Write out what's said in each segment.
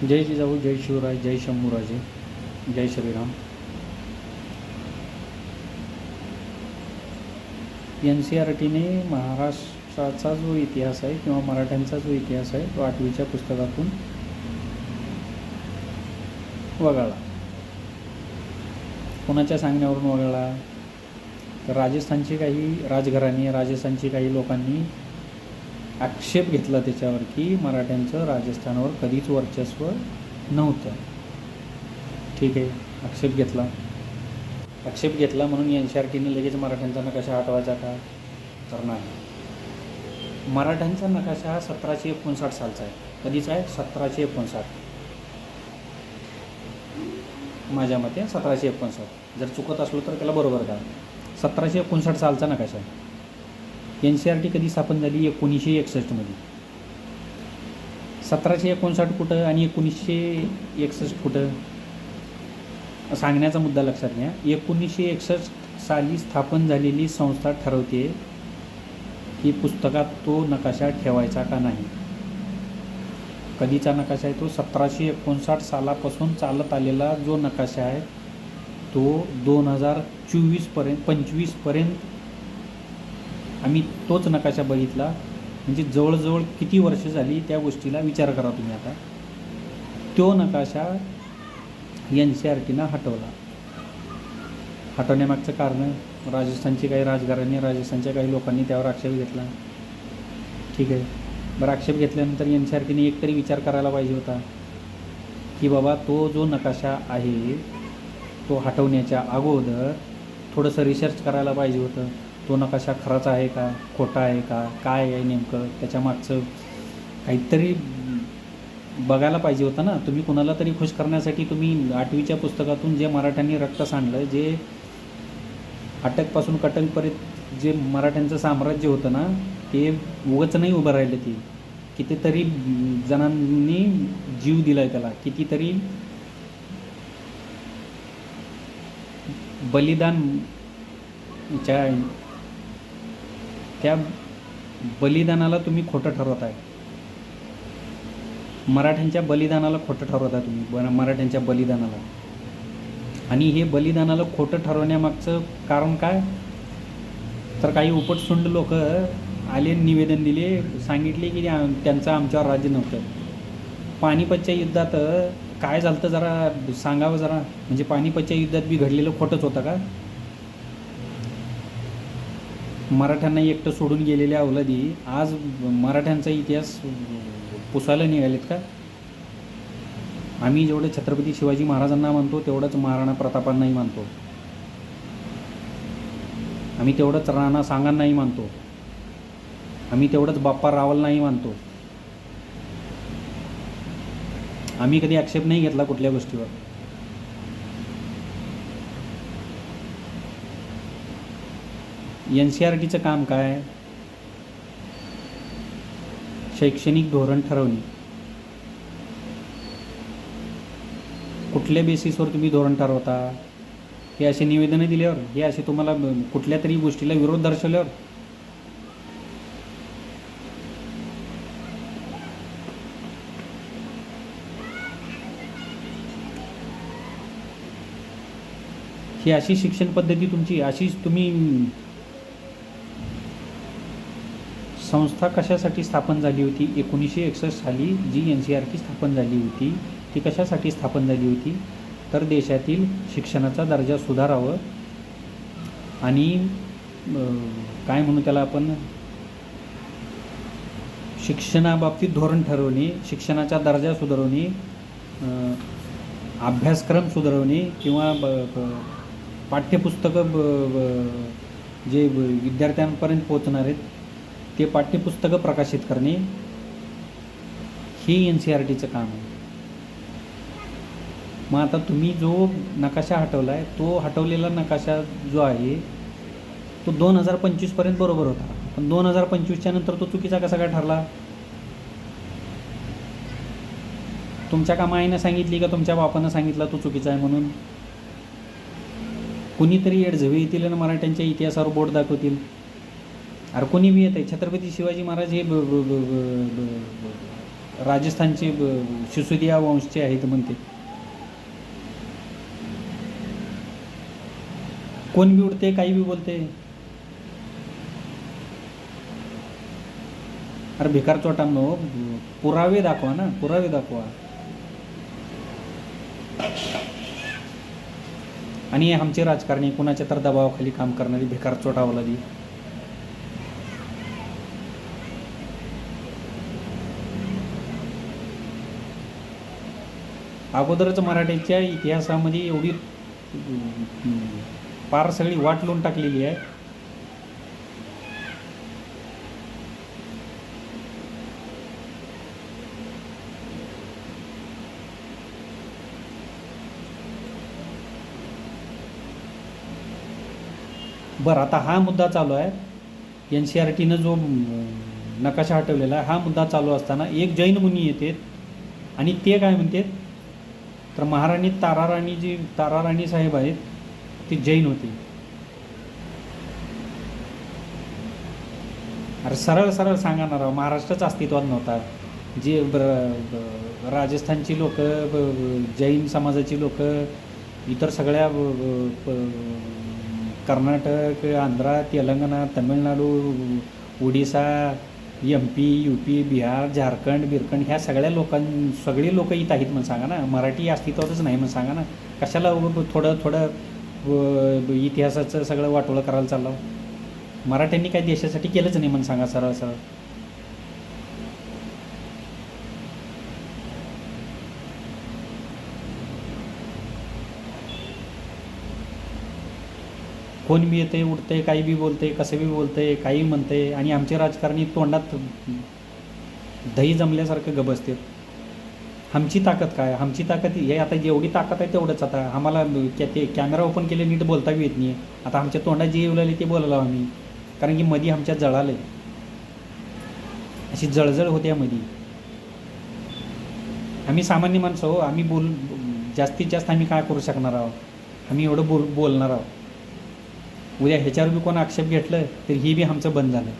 जय जिजाऊ, जय शिवराय, जय शंभूराजे, जय Shriram. N C R टीने महाराष्ट्राचा जो इतिहास आहे किंवा मराठ्यांचा जो इतिहास आहे तो 8वीच्या पुस्तकातून वगळला. कोणाच्या सांगण्यावरून वगळला? तर राजस्थानची काही राजघराणी, राजस्थानची काही लोकांनी आक्षेप घेतला त्याच्यावर की मराठ्यांचं राजस्थानावर कधीच वर्चस्व नव्हतं. ठीक आहे, आक्षेप घेतला म्हणून एन सी आर टीने लगेच मराठ्यांचा नकाशा हटवायचा का? तर नाही. मराठ्यांचा नकाशा हा 1759 सालचा आहे. कधीचा आहे? 1759. माझ्या मते 1759. जर चुकत असलो तर त्याला बरोबर का? 1759 सालचा नकाशा आहे. एन सी आर टी कधी स्थापन झाली? 1961मध्ये. 1759 कुठं आणि 1961 कुठं सांगण्याचा मुद्दा लक्षात घ्या. 1961 साली स्थापन झालेली संस्था ठरवते की पुस्तकात तो नकाशा ठेवायचा का नाही. कधीचा नकाशा आहे तो? 1759 सालापासून चालत आलेला जो नकाशा आहे तो 2025पर्यंत आम्ही तोच नकाशा बघितला. म्हणजे जवळजवळ किती वर्ष झाली त्या गोष्टीला विचार करा तुम्ही. आता तो नकाशा एन सी आर टीनं हटवला. हटवण्यामागचं कारण राजस्थानची काही राजघराणी, राजस्थानच्या काही लोकांनी त्यावर आक्षेप घेतला. ठीक आहे, बरं, आक्षेप घेतल्यानंतर एन सी आर टीने एकतरी विचार करायला पाहिजे होता की बाबा तो जो नकाशा आहे तो हटवण्याच्या अगोदर थोडंसं रिसर्च करायला पाहिजे होतं. तो नकाशा खराच आहे का, खोटा आहे का, काय आहे नेमकं, त्याच्यामागचं काहीतरी बघायला पाहिजे होतं ना. तुम्ही कुणाला तरी खुश करण्यासाठी तुम्ही 8वीच्या पुस्तकातून जे मराठ्यांनी रक्त सांडलं, जे अटकपासून कटकपर्यंत जे मराठ्यांचं साम्राज्य होतं ना, ते उगाच नाही उभं राहिलं. ते कितीतरी जणांनी जीव दिला आहे त्याला, कितीतरी बलिदान, त्या बलिदानाला तुम्ही खोटं ठरवत आहे. मराठ्यांच्या बलिदानाला खोटं ठरवत आहे तुम्ही, मराठ्यांच्या बलिदानाला. आणि हे बलिदानाला खोटं ठरवण्यामागचं कारण काय? तर काही उपटसुंड लोक आले, निवेदन दिले, सांगितले की त्यांचं आमच्यावर राज्य नव्हतं. पानिपतच्या युद्धात काय झालं जरा सांगावं जरा. म्हणजे पानिपतच्या युद्धात बी घडलेलं खोटंच होतं का? मराठ्यांना एकटं सोडून गेलेल्या अवलादी आज मराठ्यांचा इतिहास पुसायला निघालेत का? आम्ही जेवढं छत्रपती शिवाजी महाराजांना मानतो तेवढंच महाराणा प्रतापांनाही मानतो. आम्ही तेवढंच राणा सांगांनाही मानतो. आम्ही तेवढंच बाप्पा रावलनाही मानतो. आम्ही कधी आक्षेप नाही घेतला कुठल्या गोष्टीवर. एन सी आर टीचं काम काय? शैक्षणिक धोरण ठरवणे. कुठल्या बेसिसवर तुम्ही धोरण ठरवता? हे असे निवेदनं दिल्यावर, हे असे तुम्हाला कुठल्या तरी गोष्टीला विरोध दर्शवल्यावर? ही अशी शिक्षण पद्धती तुमची, अशीच तुम्ही संस्था कशासाठी स्थापन झाली होती? 1961 साली G N C R T स्थापन झाली होती ती कशासाठी स्थापन झाली होती? तर देशातील शिक्षणाचा दर्जा सुधारावं आणि काय म्हणू त्याला आपण, शिक्षणाबाबतीत धोरण ठरवणे, शिक्षणाचा दर्जा सुधारवणे, अभ्यासक्रम सुधारवणे किंवा पाठ्यपुस्तकं जे विद्यार्थ्यांपर्यंत पोहोचणार आहेत ते पाठ्यपुस्तकं प्रकाशित करणे, हे एन सी आर टीचं काम आहे. मग आता तुम्ही जो नकाशा हटवला आहे तो हटवलेला नकाशा जो आहे तो 2025पर्यंत बरोबर होता. पण 2025च्या नंतर तो चुकीचा कसा काय ठरला? तुमच्या का माईनं सांगितली का तुमच्या बापानं सांगितलं तो चुकीचा आहे म्हणून? कुणीतरी एडझवे येतील आणि मराठ्यांच्या इतिहासावर बोट दाखवतील. अरे कोणी बी येत आहे. छत्रपती शिवाजी महाराज हे राजस्थानचे सिसोदिया वंशचे आहेत म्हणते. कोण बी उडते, काही बी बोलते. अरे भिकार चोटांनो, पुरावे दाखवा ना, पुरावे दाखवा. आणि आमचे राजकारणी कुणाच्या तर दबावाखाली काम करणारी भिकार चोटावला दी. अगोदरच मराठीच्या इतिहासामध्ये एवढी पार सगळी वाट लावून टाकलेली आहे. बरं, आता हा मुद्दा चालू आहे. NCERTनं जो नकाशा हटवलेला आहे, हा मुद्दा चालू असताना एक जैन मुनी येते आणि ते काय म्हणतात, तर महाराणी ताराराणी साहेब आहेत, ती जैन होती. अरे सरळ सरळ सांगा ना राव, महाराष्ट्रच अस्तित्वात नव्हता. जे राजस्थानची लोक, जैन समाजाची लोक, इतर सगळ्या कर्नाटक, आंध्रा, तेलंगणा, तमिळनाडू, ओडिसा, MP, UP, बिहार, झारखंड, बिरखंड, ह्या सगळे लोक इथं आहेत म्हणून सांगा ना. मराठी अस्तित्वातच नाही म्हणून सांगा ना. कशाला थोडं इतिहासाचं सगळं वाटोळं करायला चाललं. मराठ्यांनी काही देशासाठी केलंच नाही म्हणून सांगा सरळ सरळ. कोण बी येते, उडते, काही बी बोलते, कसं बी बोलते, काही म्हणते. आणि आमचे राजकारणी तोंडात दही जमल्यासारखं गबसते. आमची ताकद काय, आमची ताकद हे आता जेवढी ताकद आहे तेवढंच. आता आम्हाला ते कॅमेरा ओपन केले नीट बोलता बी येत नाही. आता आमच्या तोंडात जे येऊ लागले ते बोलायला आम्ही, कारण की मध्ये आमच्यात जळाले, अशी जळजळ होते मध्ये. आम्ही सामान्य माणसं हो, आम्ही जास्तीत जास्त आम्ही काय करू शकणार आहोत. आम्ही एवढं बोलणार आहोत. उद्या ह्याच्यावर बी कोण आक्षेप घेतलं तर ही बी आमचं बंद झालं.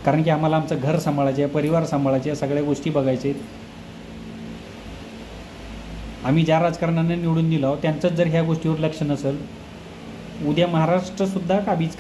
कारण की आम्हाला आमचं घर सांभाळायचे आहे, परिवार सांभाळायचे आहे, सगळ्या गोष्टी बघायचे आहेत. आम्ही ज्या राजकारण्यांना निवडून दिलं त्यांचंच जर ह्या गोष्टीवर लक्ष नसेल, उद्या महाराष्ट्रसुद्धा काबीज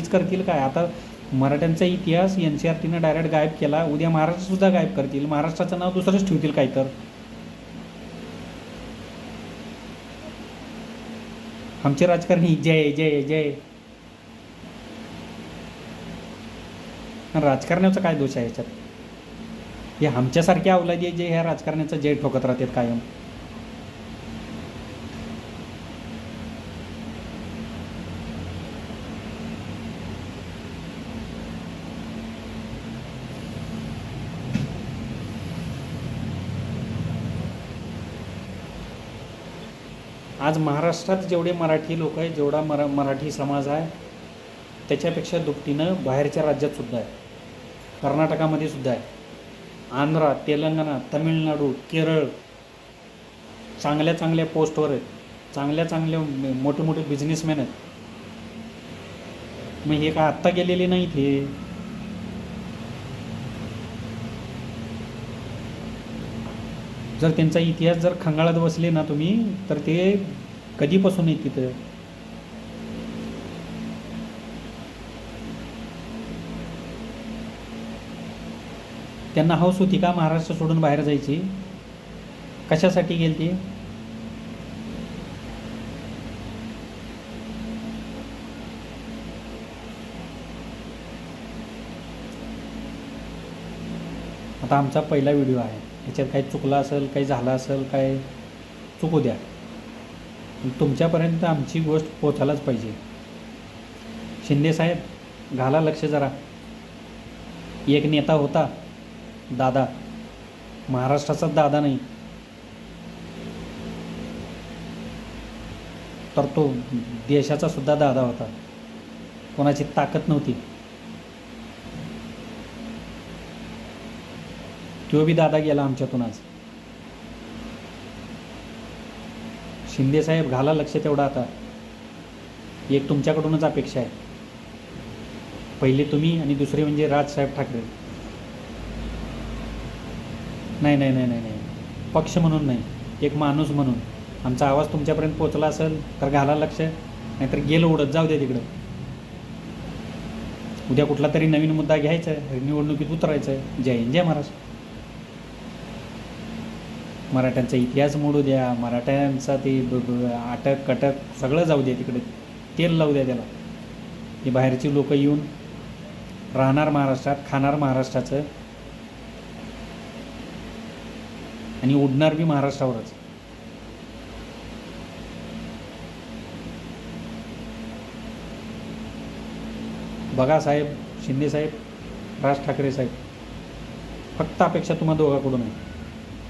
करतील काय. आता मराठ्यांचा इतिहास NCERTनं डायरेक्ट गायब केला, उद्या महाराष्ट्रसुद्धा गायब करतील. महाराष्ट्राचं नाव दुसरंच ठेवतील काय तर. आमचे राजकारणी जय जय जय. राजकारण्याचा काय दोष आहे ह्याच्यात. हे आमच्यासारख्या अवलादी जे ह्या राजकारण्याचा जय ठोकत राहतात कायम. आज महाराष्ट्रात जेवढे मराठी लोक आहेत, जेवढा मराठी समाज आहे, त्याच्यापेक्षा दुपटीनं बाहेरच्या राज्यात सुद्धा आहे. कर्नाटकामध्ये सुद्धा आहे, आंध्रा, तेलंगणा, तमिळनाडू, केरळ चांगल्या पोस्टवर आहेत, चांगल्या मोठे मोठे बिझनेसमॅन आहेत. मग हे काय आत्ता गेलेले नाहीत. हे जर त्यांचा इतिहास जर खंगाळत बसले ना तुम्ही, तर ते कधीपासून आहेत तिथं. त्यांना हौस होती का महाराष्ट्र सोडून बाहेर जायची. कशासाठी गेलती. आता आमचा पहिला व्हिडिओ आहे, ह्याच्यात काही चुकलं असेल, काही झालं असेल, काय चुकू द्या. तुमच्यापर्यंत आमची गोष्ट पोचायलाच पाहिजे. शिंदेसाहेब घाला लक्ष जरा. एक नेता होता दादा, महाराष्ट्राचा दादा नाही, तर तो देशाचा सुद्धा दादा होता. कोणाची ताकद नव्हती, तो बी दादा गेला आमच्यातून आज. शिंदेसाहेब घाला लक्ष तेवढा. आता एक तुमच्याकडूनच अपेक्षा आहे, पहिले तुम्ही आणि दुसरे म्हणजे राजसाहेब ठाकरे. नाही नाही नाही नाही नाही, पक्ष म्हणून नाही, एक माणूस म्हणून आमचा आवाज तुमच्यापर्यंत पोचला असेल तर घाला लक्ष, नाहीतर गेलं उडत जाऊ दे तिकडं. उद्या कुठला तरी नवीन मुद्दा घ्यायचा आहे, निवडणुकीत उतरायचं. जय हिंद, जय महाराष्ट्र. मराठ्यांचा इतिहास मोडू द्या, मराठ्यांचा ते अटक कटक सगळं जाऊ द्या तिकडे, तेल लावू द्या त्याला. हे बाहेरची लोक येऊन राहणार महाराष्ट्रात, खाणार महाराष्ट्राचं आणि उडणार बी महाराष्ट्रावरच. बघा साहेब, शिंदे साहेब, राज ठाकरे साहेब, फक्त अपेक्षा तुम्हा दोघांकडून आहे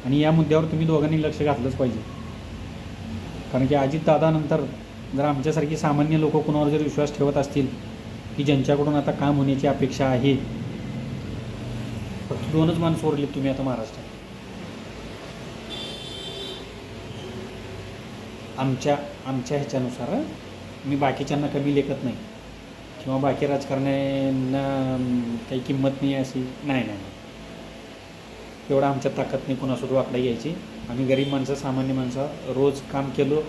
आणि या मुद्द्यावर तुम्ही दोघांनी लक्ष घातलंच पाहिजे. कारण की अजितदादानंतर जर आमच्यासारखी सामान्य लोक कुणावर जर विश्वास ठेवत असतील की ज्यांच्याकडून आता काम होण्याची अपेक्षा आहे, फक्त दोनच माणसं उरलीत तुम्ही आता महाराष्ट्रात. आमच्या ह्याच्यानुसार मी बाकीच्यांना कमी लेखत नाही किंवा बाकी राजकारण्यांना काही किंमत नाही अशी नाही नाही, एवढा आमच्यात ताकद नाही कोणासुद्धा वाकडा घ्यायची. आम्ही गरीब माणसं, सामान्य माणसं, रोज काम केलो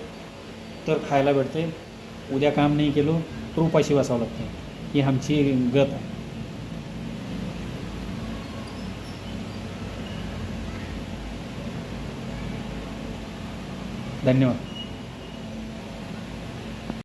तर खायला भेटते, उद्या काम नाही केलो तर उपाशी बसावं लागते. ही आमची गत आहे. धन्यवाद.